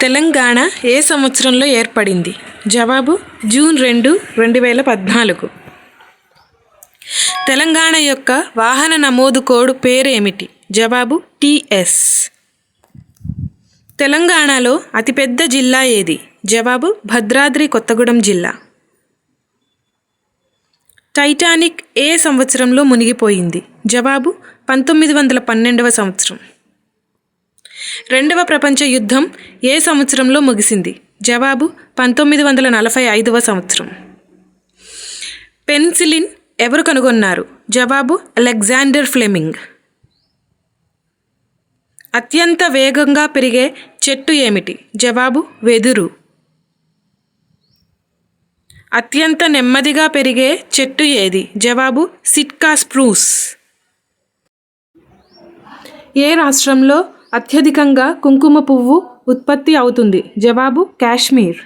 తెలంగాణ ఏ సంవత్సరంలో ఏర్పడింది? జవాబు జూన్ 2, 2014. తెలంగాణ యొక్క వాహన నమోదు కోడ్ పేరేమిటి? జవాబు TS. తెలంగాణలో అతిపెద్ద జిల్లా ఏది? జవాబు భద్రాద్రి కొత్తగూడెం జిల్లా. టైటానిక్ ఏ సంవత్సరంలో మునిగిపోయింది? జవాబు 1912వ సంవత్సరం. రెండవ ప్రపంచ యుద్ధం ఏ సంవత్సరంలో ముగిసింది? జవాబు 1945వ సంవత్సరం. పెన్సిలిన్ ఎవరు కనుగొన్నారు? జవాబు అలెగ్జాండర్ ఫ్లెమింగ్. అత్యంత వేగంగా పెరిగే చెట్టు ఏమిటి? జవాబు వెదురు. అత్యంత నెమ్మదిగా పెరిగే చెట్టు ఏది? జవాబు సిట్కా స్ప్రూస్. ఏ రాష్ట్రంలో అత్యధికంగా కుంకుమ పువ్వు ఉత్పత్తి అవుతుంది? జవాబు కాశ్మీర్.